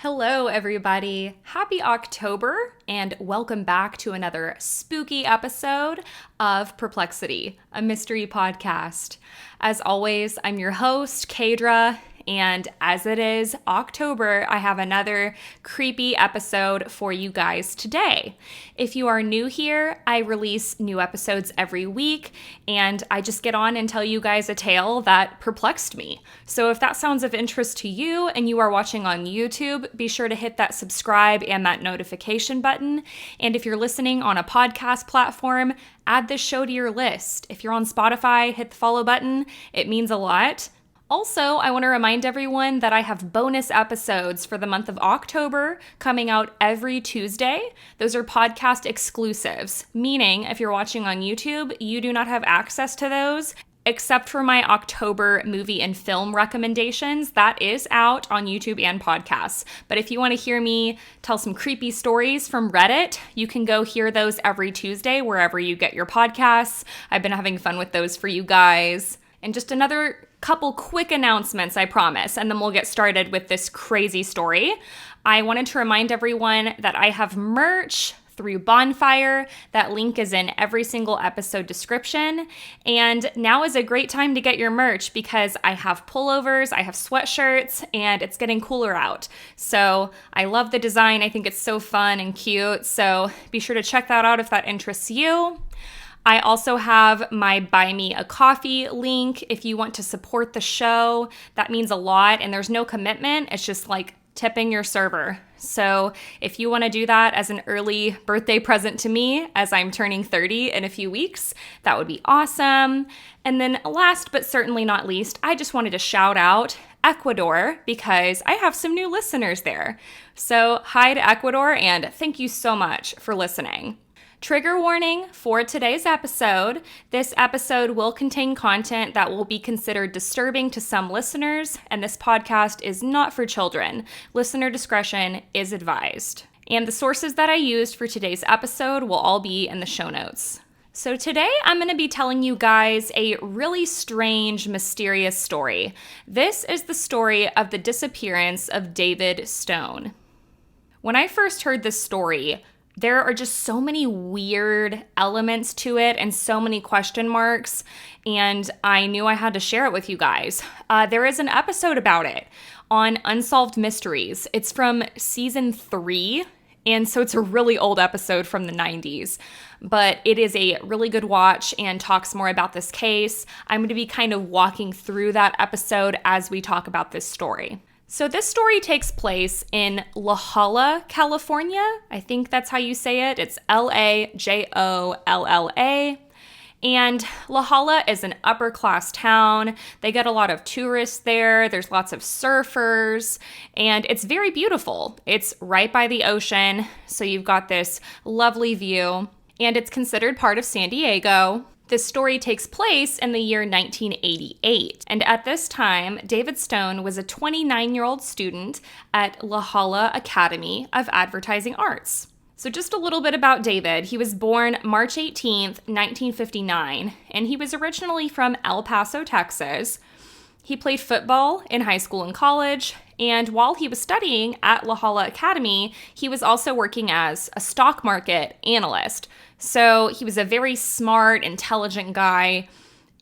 Hello, everybody. Happy October, and welcome back to another spooky episode of Perplexity, a mystery podcast. As always, I'm your host, Kadra, and as it is October, I have another creepy episode for you guys today. If you are new here, I release new episodes every week, and I just get on and tell you guys a tale that perplexed me. So if that sounds of interest to you and you are watching on YouTube, be sure to hit that subscribe and that notification button. And if you're listening on a podcast platform, add this show to your list. If you're on Spotify, hit the follow button. It means a lot. Also, I want to remind everyone that I have bonus episodes for the month of October coming out every Tuesday. Those are podcast exclusives, meaning if you're watching on YouTube, you do not have access to those, except for my October movie and film recommendations. That is out on YouTube and podcasts. But if you want to hear me tell some creepy stories from Reddit, you can go hear those every Tuesday wherever you get your podcasts. I've been having fun with those for you guys. And just another couple quick announcements, I promise, and then we'll get started with this crazy story. I wanted to remind everyone that I have merch through Bonfire. That link is in every single episode description. And now is a great time to get your merch because I have pullovers, I have sweatshirts, and it's getting cooler out. So I love the design. I think it's so fun and cute. So be sure to check that out if that interests you. I also have my Buy Me a Coffee link if you want to support the show. That means a lot, and there's no commitment. It's just like tipping your server. So if you want to do that as an early birthday present to me, as I'm turning 30 in a few weeks, that would be awesome. And then last but certainly not least, I just wanted to shout out Ecuador because I have some new listeners there. So hi to Ecuador, and thank you so much for listening. Trigger warning for today's episode. This episode will contain content that will be considered disturbing to some listeners, and this podcast is not for children. Listener discretion is advised. And the sources that I used for today's episode will all be in the show notes. So today I'm going to be telling you guys a really strange, mysterious story. This is the story of the disappearance of David Stone. When I first heard this story, there are just so many weird elements to it and so many question marks, and I knew I had to share it with you guys. There is an episode about it on Unsolved Mysteries. It's from season 3, and so it's a really old episode from the 90s, but it is a really good watch and talks more about this case. I'm going to be kind of walking through that episode as we talk about this story. So this story takes place in La Jolla, California. I think that's how you say it. It's Lajolla. And La Jolla is an upper class town. They get a lot of tourists there. There's lots of surfers, and it's very beautiful. It's right by the ocean, so you've got this lovely view, and it's considered part of San Diego. This story takes place in the year 1988, and at this time, David Stone was a 29-year-old student at La Jolla Academy of Advertising Arts. So just a little bit about David. He was born March 18th, 1959, and he was originally from El Paso, Texas. He played football in high school and college, and while he was studying at La Jolla Academy, he was also working as a stock market analyst. So he was a very smart, intelligent guy,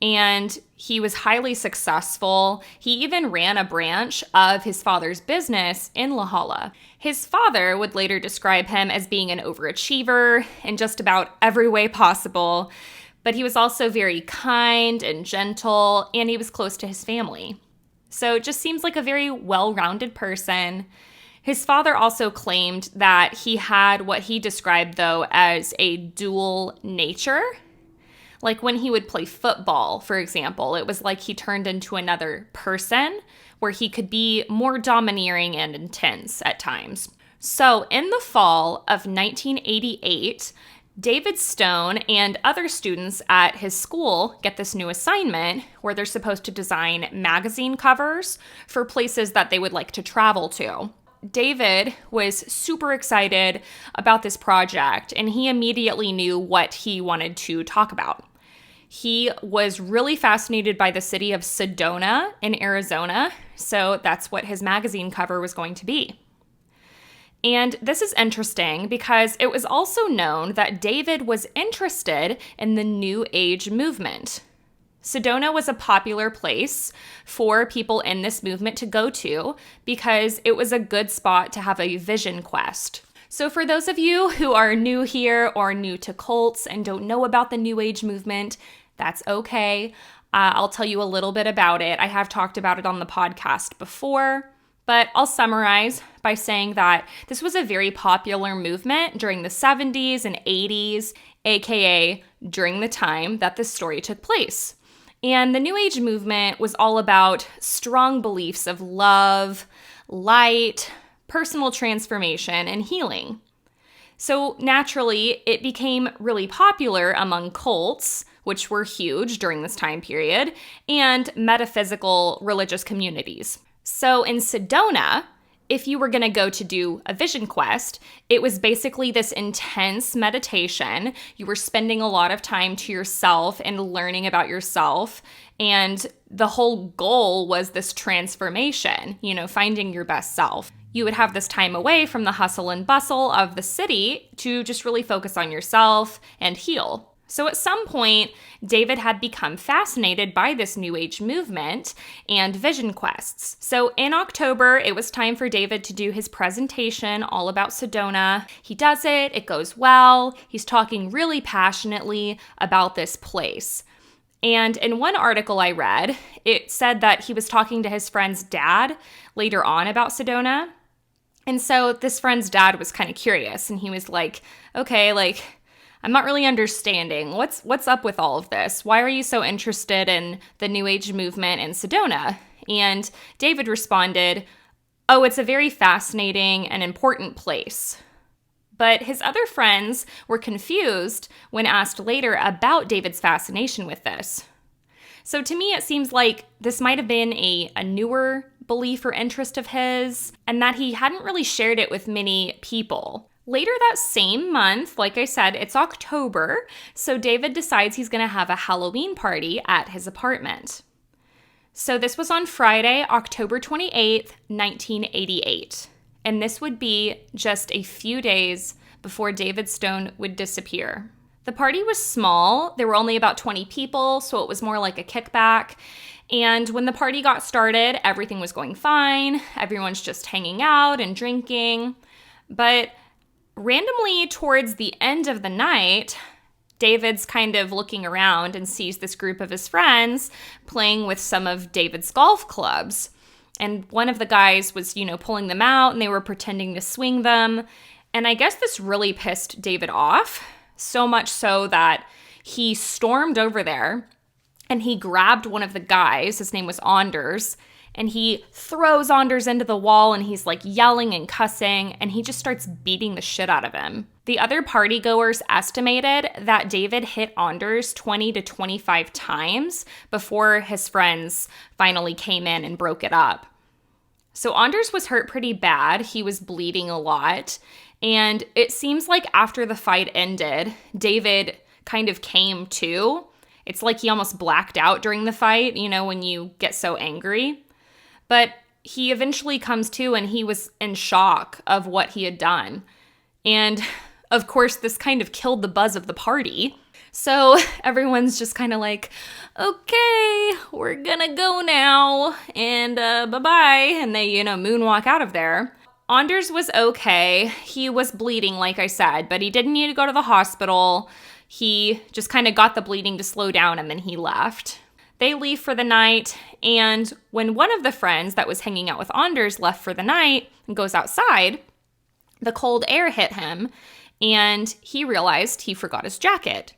and he was highly successful. He even ran a branch of his father's business in La Jolla. His father would later describe him as being an overachiever in just about every way possible, but he was also very kind and gentle, and he was close to his family. So it just seems like a very well-rounded person. His father also claimed that he had what he described, though, as a dual nature. Like when he would play football, for example, it was like he turned into another person where he could be more domineering and intense at times. So in the fall of 1988, David Stone and other students at his school get this new assignment where they're supposed to design magazine covers for places that they would like to travel to. David was super excited about this project, and he immediately knew what he wanted to talk about. He was really fascinated by the city of Sedona in Arizona, so that's what his magazine cover was going to be. And this is interesting because it was also known that David was interested in the New Age movement. Sedona was a popular place for people in this movement to go to because it was a good spot to have a vision quest. So for those of you who are new here or new to cults and don't know about the New Age movement, that's okay. I'll tell you a little bit about it. I have talked about it on the podcast before, but I'll summarize by saying that this was a very popular movement during the 70s and 80s, aka during the time that this story took place. And the New Age movement was all about strong beliefs of love, light, personal transformation, and healing. So naturally, it became really popular among cults, which were huge during this time period, and metaphysical religious communities. So in Sedona, if you were going to go to do a vision quest, it was basically this intense meditation. You were spending a lot of time to yourself and learning about yourself. And the whole goal was this transformation, finding your best self. You would have this time away from the hustle and bustle of the city to just really focus on yourself and heal. So at some point, David had become fascinated by this New Age movement and vision quests. So in October, it was time for David to do his presentation all about Sedona. He does it, it goes well. He's talking really passionately about this place. And in one article I read, it said that he was talking to his friend's dad later on about Sedona. And so this friend's dad was kind of curious, and he was like, okay, I'm not really understanding. What's up with all of this? Why are you so interested in the New Age movement in Sedona? And David responded, oh, it's a very fascinating and important place. But his other friends were confused when asked later about David's fascination with this. So to me, it seems like this might have been a newer belief or interest of his, and that he hadn't really shared it with many people. Later that same month, like I said, it's October, so David decides he's going to have a Halloween party at his apartment. So this was on Friday, October 28th, 1988. And this would be just a few days before David Stone would disappear. The party was small. There were only about 20 people, so it was more like a kickback. And when the party got started, everything was going fine. Everyone's just hanging out and drinking. But randomly, towards the end of the night, David's kind of looking around and sees this group of his friends playing with some of David's golf clubs. And one of the guys was, pulling them out, and they were pretending to swing them. And I guess this really pissed David off, so much so that he stormed over there and he grabbed one of the guys. His name was Anders. And he throws Anders into the wall, and he's yelling and cussing, and he just starts beating the shit out of him. The other partygoers estimated that David hit Anders 20 to 25 times before his friends finally came in and broke it up. So Anders was hurt pretty bad. He was bleeding a lot. And it seems like after the fight ended, David kind of came to. It's like he almost blacked out during the fight, when you get so angry. But he eventually comes to, and he was in shock of what he had done. And of course, this kind of killed the buzz of the party. So everyone's just kind of like, okay, we're gonna go now, and bye-bye. And they, moonwalk out of there. Anders was okay. He was bleeding, like I said, but he didn't need to go to the hospital. He just kind of got the bleeding to slow down, and then he left. They leave for the night, and when one of the friends that was hanging out with Anders left for the night and goes outside, the cold air hit him, and he realized he forgot his jacket.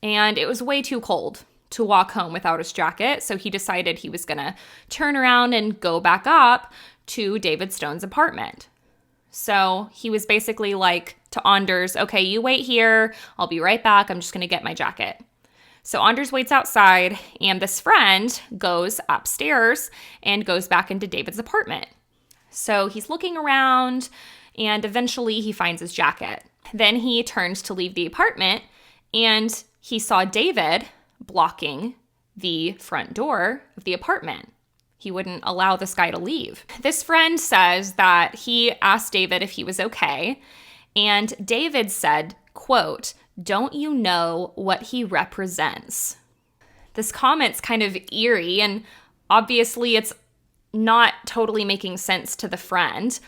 And it was way too cold to walk home without his jacket, so he decided he was going to turn around and go back up to David Stone's apartment. So he was basically like to Anders, okay, you wait here, I'll be right back, I'm just going to get my jacket. So Anders waits outside, and this friend goes upstairs and goes back into David's apartment. So he's looking around, and eventually he finds his jacket. Then he turns to leave the apartment, and he saw David blocking the front door of the apartment. He wouldn't allow this guy to leave. This friend says that he asked David if he was okay, and David said, quote, "Don't you know what he represents?" This comment's kind of eerie, and obviously it's not totally making sense to the friend.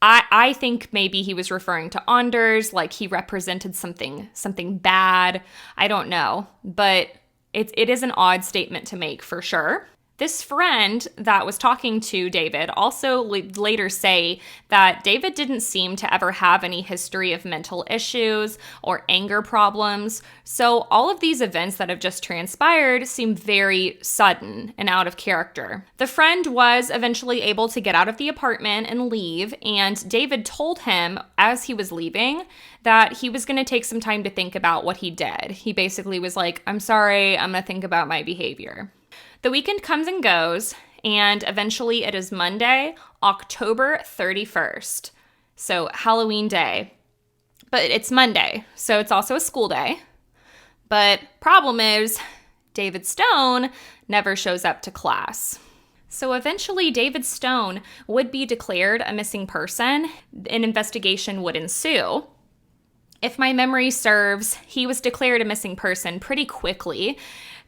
I think maybe he was referring to Anders, like he represented something bad. I don't know, but it is an odd statement to make for sure. This friend that was talking to David also later say that David didn't seem to ever have any history of mental issues or anger problems. So all of these events that have just transpired seem very sudden and out of character. The friend was eventually able to get out of the apartment and leave, and David told him as he was leaving that he was going to take some time to think about what he did. He basically was like, "I'm sorry, I'm going to think about my behavior." The weekend comes and goes, and eventually it is Monday, October 31st. So Halloween day. But it's Monday, so it's also a school day. But problem is, David Stone never shows up to class. So eventually David Stone would be declared a missing person. An investigation would ensue. If my memory serves, he was declared a missing person pretty quickly.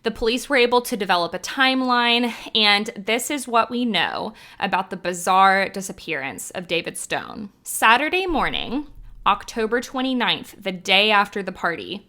The police were able to develop a timeline, and this is what we know about the bizarre disappearance of David Stone. Saturday morning, October 29th, the day after the party,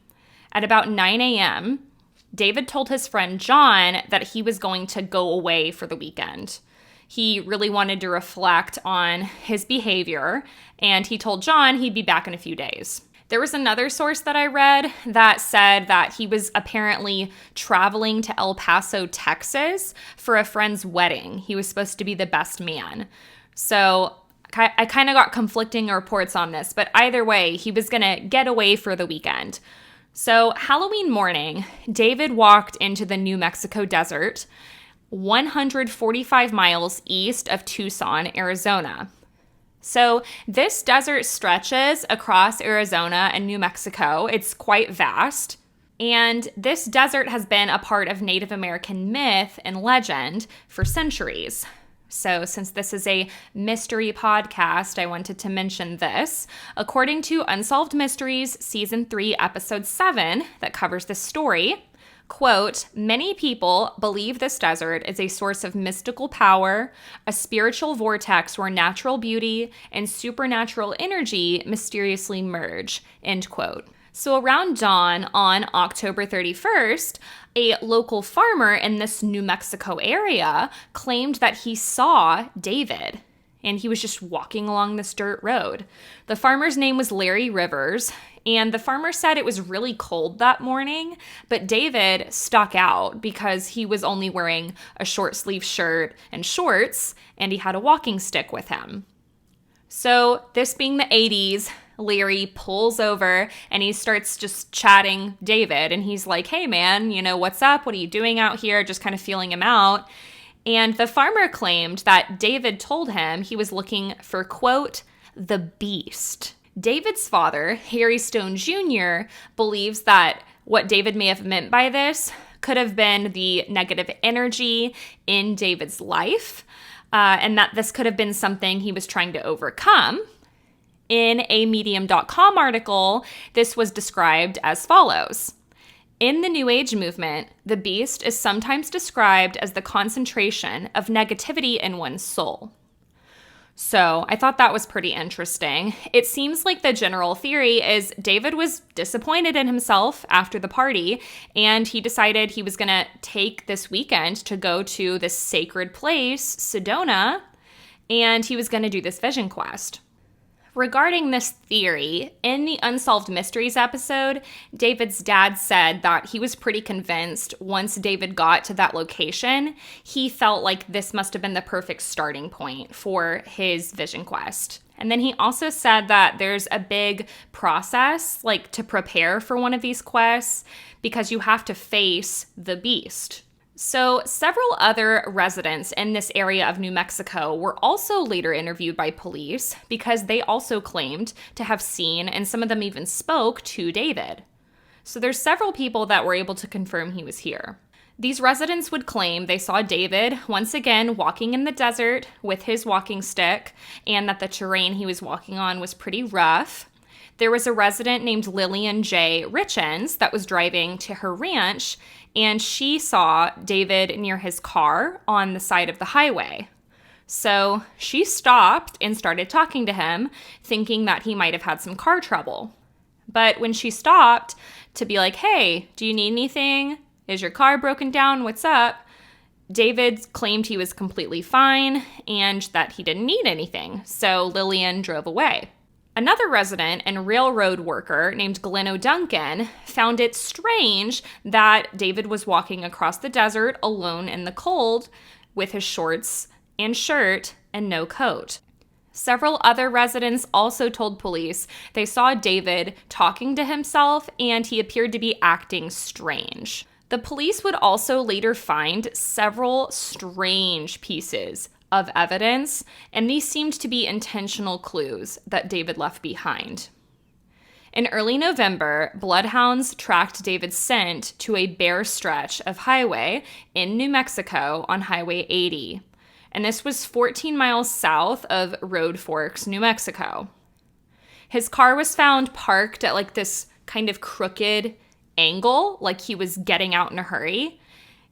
at about 9 a.m., David told his friend John that he was going to go away for the weekend. He really wanted to reflect on his behavior, and he told John he'd be back in a few days. There was another source that I read that said that he was apparently traveling to El Paso, Texas for a friend's wedding. He was supposed to be the best man. So I kind of got conflicting reports on this, but either way, he was going to get away for the weekend. So Halloween morning, David walked into the New Mexico desert, 145 miles east of Tucson, Arizona. So this desert stretches across Arizona and New Mexico. It's quite vast. And this desert has been a part of Native American myth and legend for centuries. So since this is a mystery podcast, I wanted to mention this. According to Unsolved Mysteries, Season 3, Episode 7, that covers this story, quote, "Many people believe this desert is a source of mystical power, a spiritual vortex where natural beauty and supernatural energy mysteriously merge," end quote. So around dawn on October 31st, a local farmer in this New Mexico area claimed that he saw David, and he was just walking along this dirt road. The farmer's name was Larry Rivers, and the farmer said it was really cold that morning, but David stuck out because he was only wearing a short sleeve shirt and shorts, and he had a walking stick with him. So this being the 80s, Larry pulls over and he starts just chatting David, and he's like, "Hey man, what's up? What are you doing out here?" Just kind of feeling him out. And the farmer claimed that David told him he was looking for, quote, "the beast." David's father, Harry Stone Jr., believes that what David may have meant by this could have been the negative energy in David's life, and that this could have been something he was trying to overcome. In a Medium.com article, this was described as follows. In the New Age movement, the beast is sometimes described as the concentration of negativity in one's soul. So I thought that was pretty interesting. It seems like the general theory is David was disappointed in himself after the party, and he decided he was going to take this weekend to go to this sacred place, Sedona, and he was going to do this vision quest. Regarding this theory, in the Unsolved Mysteries episode, David's dad said that he was pretty convinced once David got to that location, he felt like this must have been the perfect starting point for his vision quest. And then he also said that there's a big process, to prepare for one of these quests, because you have to face the beast. So several other residents in this area of New Mexico were also later interviewed by police because they also claimed to have seen, and some of them even spoke to David. So there's several people that were able to confirm he was here. These residents would claim they saw David once again walking in the desert with his walking stick, and that the terrain he was walking on was pretty rough. There was a resident named Lillian J. Richens that was driving to her ranch, and she saw David near his car on the side of the highway. So she stopped and started talking to him, thinking that he might have had some car trouble. But when she stopped to be like, hey, do you need anything? Is your car broken down? What's up? David claimed he was completely fine and that he didn't need anything. So Lillian drove away. Another resident and railroad worker named Glenn O'Duncan found it strange that David was walking across the desert alone in the cold with his shorts and shirt and no coat. Several other residents also told police they saw David talking to himself and he appeared to be acting strange. The police would also later find several strange pieces of evidence, and these seemed to be intentional clues that David left behind. In early November, bloodhounds tracked David's scent to a bare stretch of highway in New Mexico on Highway 80, and this was 14 miles south of Road Forks, New Mexico. His car was found parked at like this kind of crooked angle, like he was getting out in a hurry,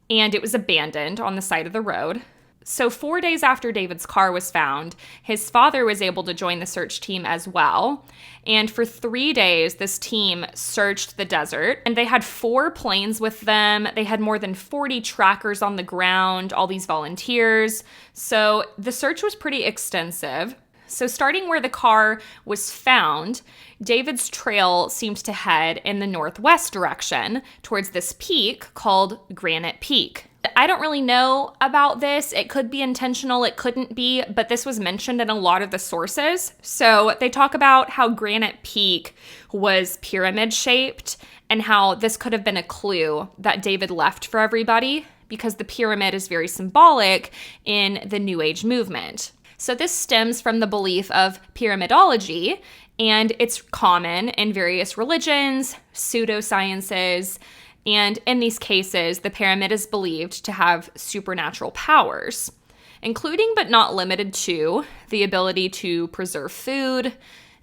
and it was abandoned on the side of the road. So 4 days after David's car was found, his father was able to join the search team as well. And for 3 days, this team searched the desert, and they had 4 planes with them. They had more than 40 trackers on the ground, all these volunteers. So the search was pretty extensive. So starting where the car was found, David's trail seemed to head in the northwest direction towards this peak called Granite Peak. I don't really know about this. It could be intentional, it couldn't be, but this was mentioned in a lot of the sources. So they talk about how Granite Peak was pyramid shaped and how this could have been a clue that David left for everybody because the pyramid is very symbolic in the New Age movement. So this stems from the belief of pyramidology, and it's common in various religions, pseudosciences, and in these cases, the pyramid is believed to have supernatural powers, including but not limited to the ability to preserve food,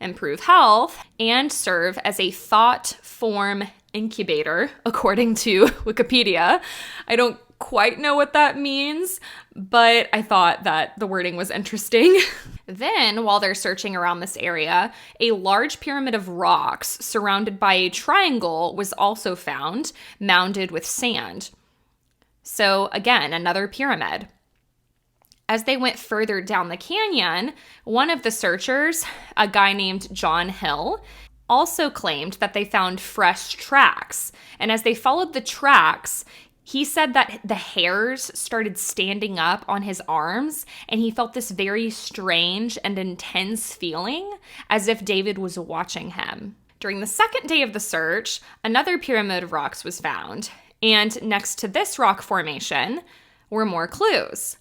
improve health, and serve as a thought form incubator, according to Wikipedia. I don't quite know what that means, but I thought that the wording was interesting. Then, while they're searching around this area, a large pyramid of rocks surrounded by a triangle was also found, mounded with sand. So again, another pyramid. As they went further down the canyon, one of the searchers, a guy named John Hill, also claimed that they found fresh tracks. And as they followed the tracks, he said that the hairs started standing up on his arms, and he felt this very strange and intense feeling as if David was watching him. During the second day of the search, another pyramid of rocks was found, and next to this rock formation were more clues.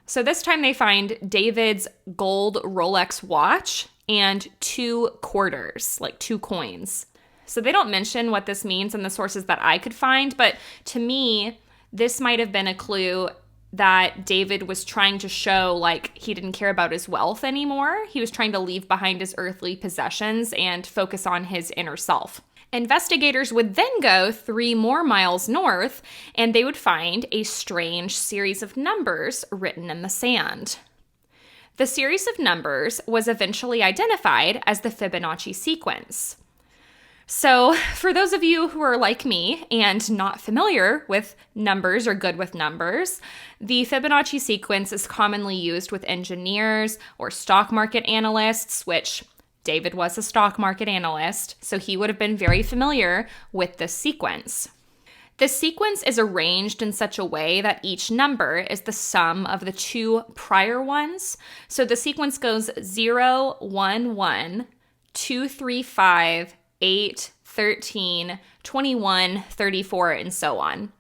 So this time they find David's gold Rolex watch and 2 quarters, like 2 coins. So they don't mention what this means in the sources that I could find, but to me, this might have been a clue that David was trying to show like he didn't care about his wealth anymore. He was trying to leave behind his earthly possessions and focus on his inner self. Investigators would then go 3 more miles north, and they would find a strange series of numbers written in the sand. The series of numbers was eventually identified as the Fibonacci sequence. So for those of you who are like me and not familiar with numbers or good with numbers, the Fibonacci sequence is commonly used with engineers or stock market analysts, which David was a stock market analyst, so he would have been very familiar with this sequence. This sequence is arranged in such a way that each number is the sum of the 2 prior ones. So the sequence goes 0, 1, 1, 2, 3, 5, 8, 13, 21, 34, and so on.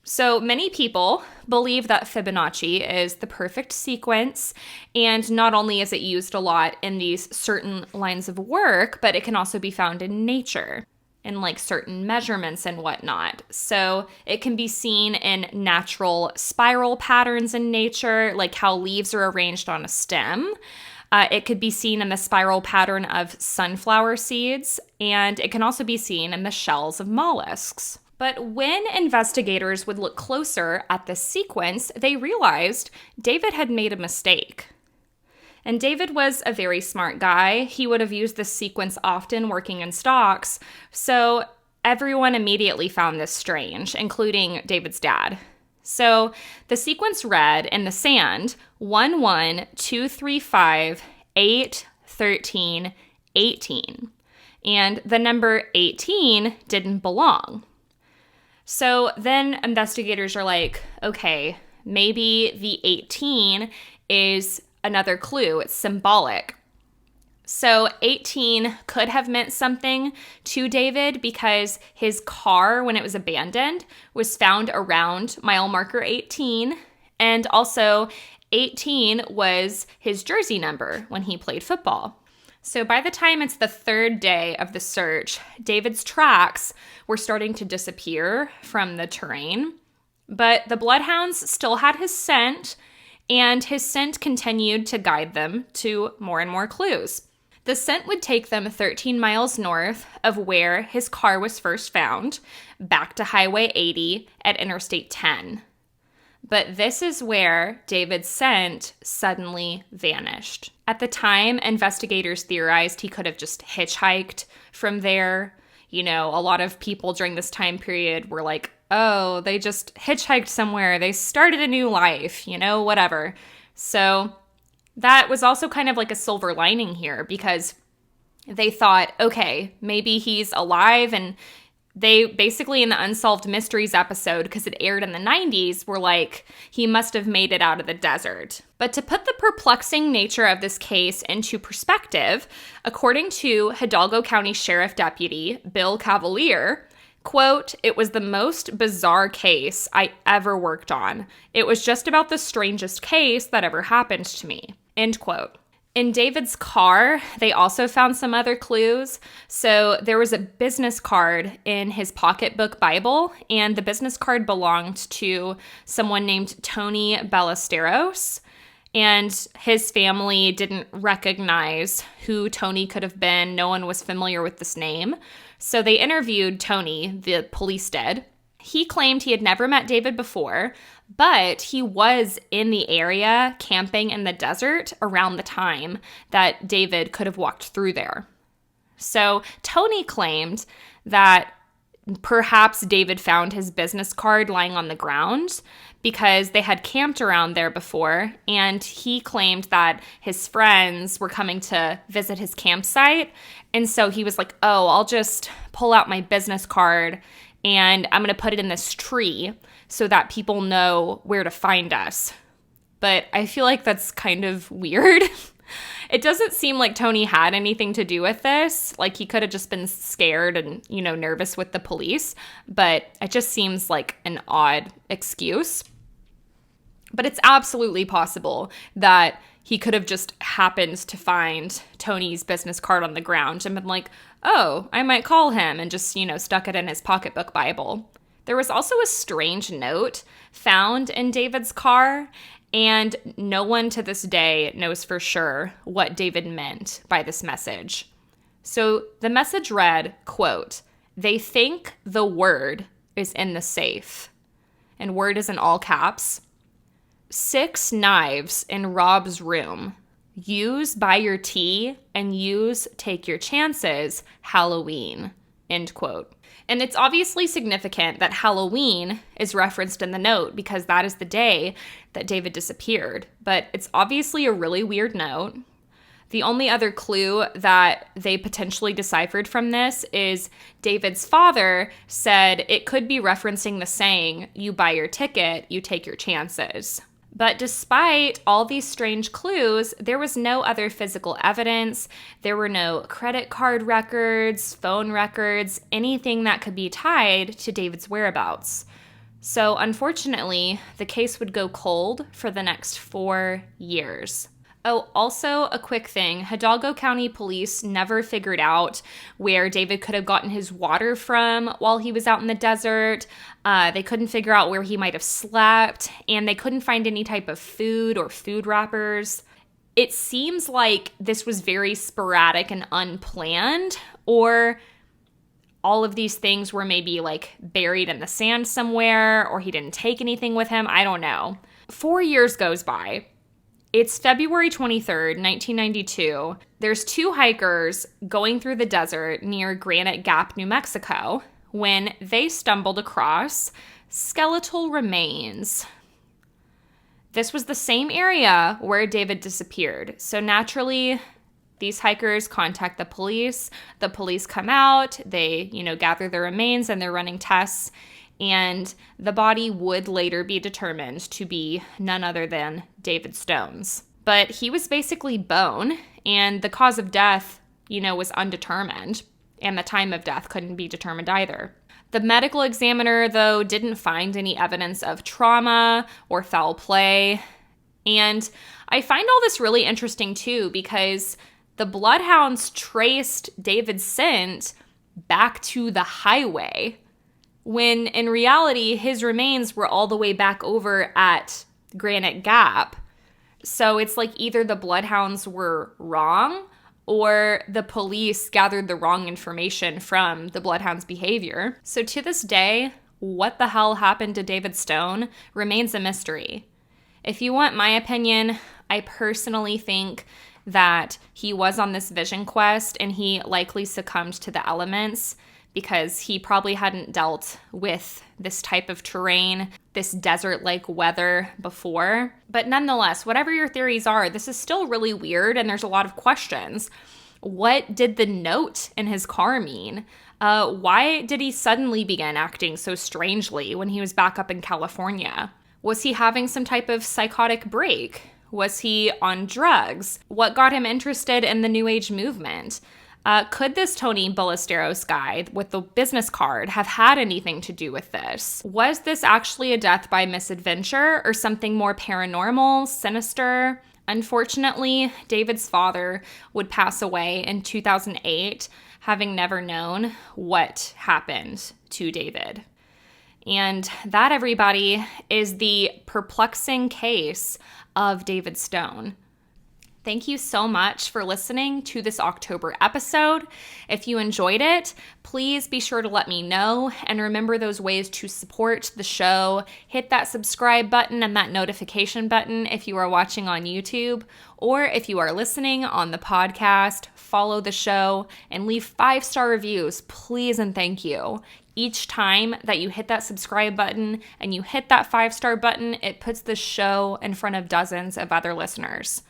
So many people believe that Fibonacci is the perfect sequence, and not only is it used a lot in these certain lines of work, but it can also be found in nature. in like certain measurements and whatnot. So it can be seen in natural spiral patterns in nature, like how leaves are arranged on a stem. It could be seen in the spiral pattern of sunflower seeds, and it can also be seen in the shells of mollusks. But when investigators would look closer at this sequence, they realized David had made a mistake. And David was a very smart guy. He would have used this sequence often working in stocks, so everyone immediately found this strange, including David's dad. So the sequence read in the sand 1 1 2 3 5 8 13 18, and the number 18 didn't belong. So then investigators are like, okay, maybe the 18 is another clue. It's symbolic. So 18 could have meant something to David because his car, when it was abandoned, was found around mile marker 18. And also 18 was his jersey number when he played football. So by the time it's the third day of the search, David's tracks were starting to disappear from the terrain. But the bloodhounds still had his scent, and his scent continued to guide them to more and more clues. The scent would take them 13 miles north of where his car was first found, back to Highway 80 at Interstate 10. But this is where David's scent suddenly vanished. At the time, investigators theorized he could have just hitchhiked from there. You know, a lot of people during this time period were like, oh, they just hitchhiked somewhere. They started a new life, you know, whatever. So that was also kind of like a silver lining here because they thought, okay, maybe he's alive. And they basically, in the Unsolved Mysteries episode, because it aired in the 90s, were like, he must have made it out of the desert. But to put the perplexing nature of this case into perspective, according to Hidalgo County Sheriff Deputy Bill Cavalier, quote, "It was the most bizarre case I ever worked on. It was just about the strangest case that ever happened to me," end quote. In David's car, they also found some other clues. So there was a business card in his pocketbook Bible, and the business card belonged to someone named Tony Ballesteros. And his family didn't recognize who Tony could have been. No one was familiar with this name. So they interviewed Tony, the police did. He claimed he had never met David before, but he was in the area camping in the desert around the time that David could have walked through there. So Tony claimed that perhaps David found his business card lying on the ground because they had camped around there before, and he claimed that his friends were coming to visit his campsite, and so he was like, oh, I'll just pull out my business card and I'm going to put it in this tree so that people know where to find us. But I feel like that's kind of weird. It doesn't seem like Tony had anything to do with this. Like, he could have just been scared and, you know, nervous with the police. But it just seems like an odd excuse. But it's absolutely possible that he could have just happened to find Tony's business card on the ground and been like, oh, I might call him, and just, you know, stuck it in his pocketbook Bible. There was also a strange note found in David's car, and no one to this day knows for sure what David meant by this message. So the message read, quote, "They think the word is in the safe." And word is in all caps. "6 knives in Rob's room. Use buy your tea and use take your chances, Halloween," end quote. And it's obviously significant that Halloween is referenced in the note because that is the day that David disappeared. But it's obviously a really weird note. The only other clue that they potentially deciphered from this is David's father said it could be referencing the saying, "You buy your ticket, you take your chances." But despite all these strange clues, there was no other physical evidence. There were no credit card records, phone records, anything that could be tied to David's whereabouts. So unfortunately, the case would go cold for the next 4 years. Oh, also a quick thing. Hidalgo County Police never figured out where David could have gotten his water from while he was out in the desert. They couldn't figure out where he might have slept, and they couldn't find any type of food or food wrappers. It seems like this was very sporadic and unplanned, or all of these things were maybe like buried in the sand somewhere, or he didn't take anything with him. I don't know. 4 years goes by. It's February 23rd, 1992. There's two hikers going through the desert near Granite Gap, New Mexico, when they stumbled across skeletal remains. This was the same area where David disappeared. So naturally, these hikers contact the police. The police come out, they, gather the remains, and they're running tests. And the body would later be determined to be none other than David Stone's. But he was basically bone, and the cause of death, was undetermined, and the time of death couldn't be determined either. The medical examiner, though, didn't find any evidence of trauma or foul play. And I find all this really interesting, too, because the bloodhounds traced David's scent back to the highway, when in reality, his remains were all the way back over at Granite Gap. So it's like either the bloodhounds were wrong or the police gathered the wrong information from the bloodhounds' behavior. So to this day, what the hell happened to David Stone remains a mystery. If you want my opinion, I personally think that he was on this vision quest and he likely succumbed to the elements because he probably hadn't dealt with this type of terrain, this desert-like weather before. But nonetheless, whatever your theories are, this is still really weird and there's a lot of questions. What did the note in his car mean? Why did he suddenly begin acting so strangely when he was back up in California? Was he having some type of psychotic break? Was he on drugs? What got him interested in the New Age movement? Could this Tony Ballesteros guy with the business card have had anything to do with this? Was this actually a death by misadventure or something more paranormal, sinister? Unfortunately, David's father would pass away in 2008, having never known what happened to David. And that, everybody, is the perplexing case of David Stone. Thank you so much for listening to this October episode. If you enjoyed it, please be sure to let me know, and remember those ways to support the show. Hit that subscribe button and that notification button if you are watching on YouTube, or if you are listening on the podcast, follow the show and leave 5-star reviews, please and thank you. Each time that you hit that subscribe button and you hit that 5-star button, it puts the show in front of dozens of other listeners.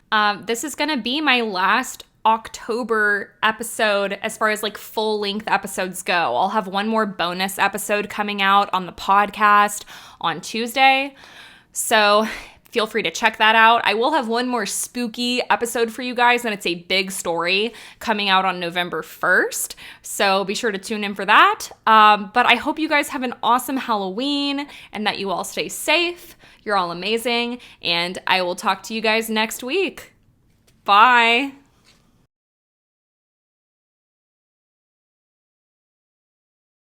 This is going to be my last October episode as far as like full-length episodes go. I'll have one more bonus episode coming out on the podcast on Tuesday. So feel free to check that out. I will have one more spooky episode for you guys, and it's a big story coming out on November 1st. So be sure to tune in for that. But I hope you guys have an awesome Halloween and that you all stay safe. You're all amazing. And I will talk to you guys next week. Bye.